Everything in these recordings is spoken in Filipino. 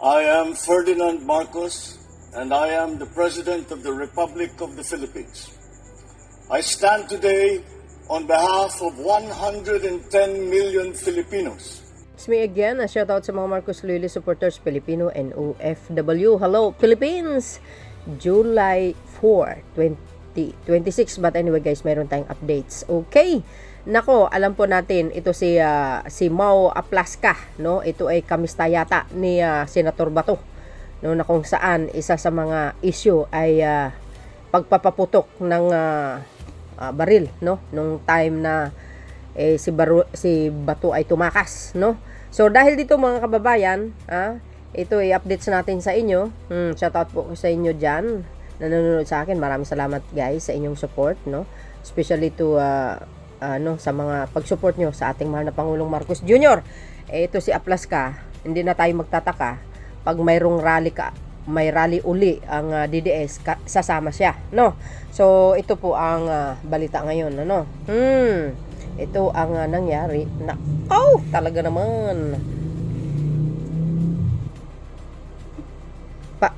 I am Ferdinand Marcos, and I am the President of the Republic of the Philippines. I stand today on behalf of 110 million Filipinos. It's me again. A shout out sa mga Marcos Loyalty supporters, Filipino and OFW. Hello, Philippines! July 4, 2026. But anyway guys, mayroon tayong updates. Okay. Nako, alam po natin ito si Mau Aplaska, no? Ito ay kamista yata ni Senator Bato, no, na kung saan isa sa mga issue ay pagpapaputok ng baril, no, nung time na si Bato ay tumakas, no? So dahil dito mga kababayan, ito ay updates natin sa inyo. Shout out po sa inyo diyan na nanonood sa akin. Maraming salamat guys sa inyong support, no? Especially to sa mga pag-support nyo sa ating mahal na Pangulong Marcos Jr. Ito si Aplaska, hindi na tayo magtataka pag mayroong may rally uli ang DDS, sasama siya, no? So ito po ang balita ngayon, ano? Ito ang nangyari na talaga naman.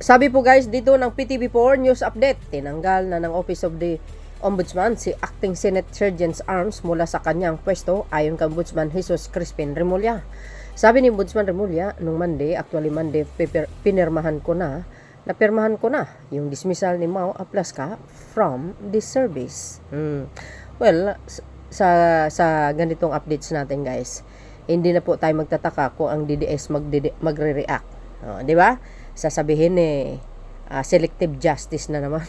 Sabi po guys dito ng PTV4 News Update, tinanggal na ng Office of the Ombudsman si Acting Senate Sergeant Arms mula sa kanyang pwesto ayon kay Ombudsman Jesus Crispin Remulla. Sabi ni Ombudsman Remulla nung Monday, napirmahan ko na yung dismissal ni Mau Aplaska from the service. Well, sa ganitong updates natin guys, hindi na po tayo magtataka kung ang DDS magre-react. Di ba? Sasabihin selective justice na naman.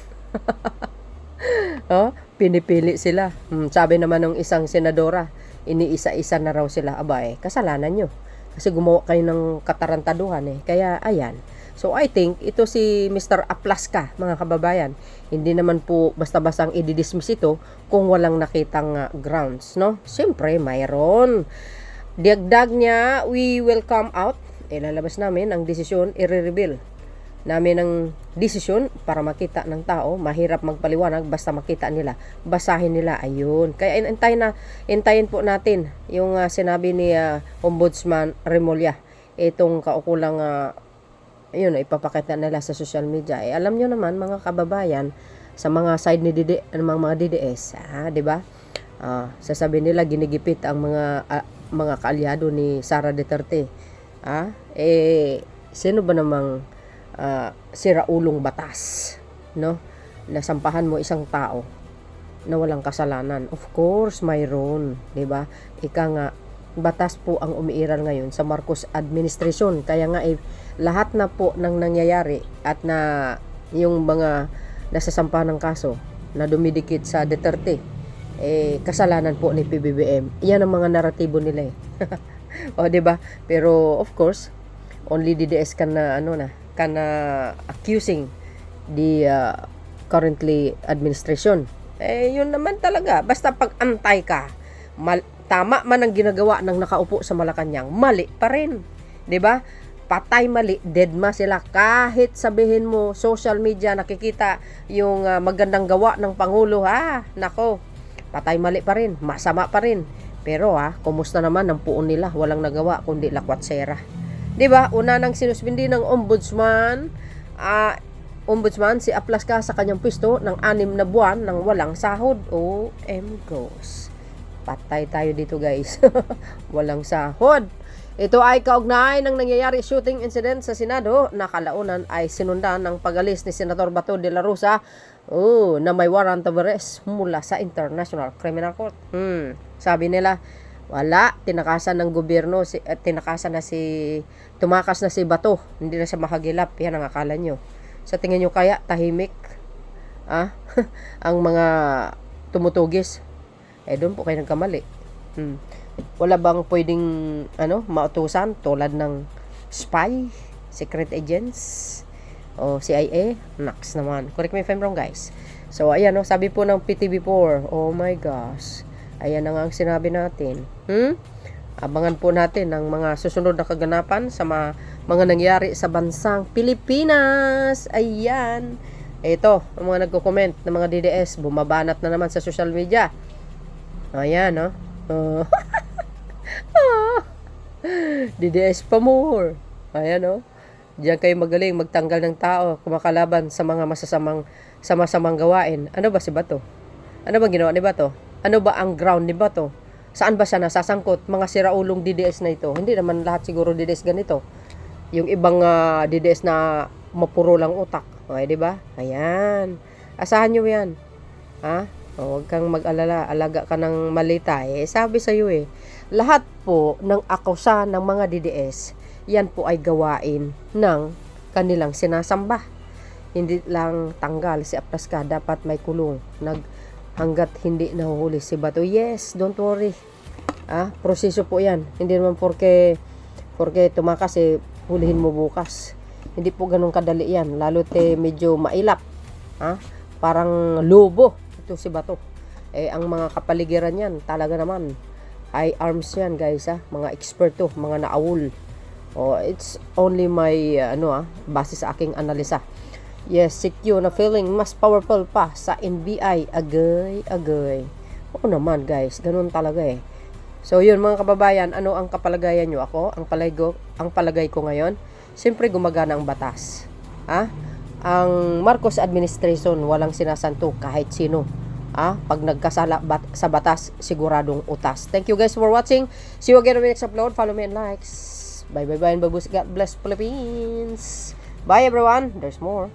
Pinipili sila. Sabi naman ng isang senadora, iniisa-isa na raw sila. Kasalanan nyo. Kasi gumawa kayo ng katarantaduhan Kaya, ayan. So, I think, ito si Mr. Aplaska, mga kababayan. Hindi naman po basta-bastang i-dismiss ito kung walang nakitang grounds, no? Siyempre, mayroon. Diagdag niya, we will come out. Ilalabas namin ang desisyon, i-reveal namin ang desisyon para makita ng tao. Mahirap magpaliwanag, basta makita nila, basahin nila, ayun. Kaya intayin po natin yung sinabi ni Ombudsman Remulla. Itong kaukulang ipapakita nila sa social media. Alam nyo naman mga kababayan, sa mga side ni mga DDS, di ba? Sasabihin nila ginigipit ang mga kaalyado ni Sara Duterte. Sino ba namang siraulong batas, no? Nasampahan mo isang tao na walang kasalanan. Of course, mayroon, 'di ba? Ika nga, batas po ang umiiral ngayon sa Marcos administration. Kaya nga lahat na po ng nangyayari at na yung mga nasasampahan ng kaso na dumidikit sa Duterte, kasalanan po ni PBBM. Iyan ang mga naratibo nila O, 'di ba? Pero of course, only DDS can accusing the currently administration. Yun naman talaga. Basta pag antay ka, tama man ang ginagawa ng nakaupo sa Malacanang, mali pa rin. 'Di ba? Patay mali, deadma sila. Kahit sabihin mo social media nakikita yung magandang gawa ng pangulo, nako. Patay mali pa rin, masama pa rin. Pero kumusta naman ang puon nila? Walang nagawa kundi lakwatsera. 'Di ba? Una nang sinuspindi ng ombudsman si Aplaska sa kanyang pwesto ng 6 na buwan nang walang sahod. OM Patay tayo dito, guys. Walang sahod. Ito ay kaugnay ng nangyayari shooting incident sa Senado na kalaunan ay sinundan ng pag-alis ni Senator Bato de la Rosa na may warrant of arrest mula sa International Criminal Court. Sabi nila, wala, tinakasan ng gobyerno, tumakas na si Bato, hindi na siya makagilap. Yan ang akala nyo. Sa tingin nyo kaya, tahimik ang mga tumutugis? Doon po kayo nagkamali. Wala bang pwedeng mautusan tulad ng spy, secret agents, o CIA? Naks naman. Correct me if I'm wrong, guys. So, ayan, sabi po ng PTV4, oh my gosh, ayan na nga ang sinabi natin. Abangan po natin ang mga susunod na kaganapan sa mga nangyari sa bansang Pilipinas. Ayan. Ito, ang mga nagko-comment ng mga DDS, bumabanat na naman sa social media. Ayan, DDS pa more. Ayan, Diyan kayo magaling magtanggal ng tao, kumakalaban sa mga masamang gawain. Ano ba si Bato? Ano ba ginawa ni Bato? Ano ba ang ground ni Bato? Saan ba siya nasasangkot? Mga siraulong DDS na ito. Hindi naman lahat siguro DDS ganito. Yung ibang DDS na mapuro lang utak. Okay, di ba? Ayan. Asahan nyo yan. Ha? O, huwag kang mag-alala. Alaga ka ng malita. Sabi sa'yo lahat po ng akusa ng mga DDS, yan po ay gawain ng kanilang sinasamba. Hindi lang tanggal si Apraska, dapat may kulong. Hanggat hindi nahuhuli si Bato. Yes, don't worry. Proseso po yan. Hindi naman porke tumakas hulihin mo bukas. Hindi po ganun kadali yan. Lalo medyo mailap. Parang lobo ito si Bato. Ang mga kapaligiran yan, talaga naman high arms yan guys. Mga eksperto, mga naawul. It's only my base sa aking analisa. Yes, CQ na feeling mas powerful pa sa NBI. Agay. Oo naman guys, ganun talaga So yun mga kababayan, ano ang kapalagayan nyo? Ako, ang palagay ko ngayon, siyempre gumagana ang batas. Ang Marcos administration walang sinasanto kahit sino. Pag nagkasala sa batas, siguradong utas. Thank you guys for watching. See you again on my next upload. Follow me and likes. Bye and babus. God bless Philippines. Bye everyone. There's more.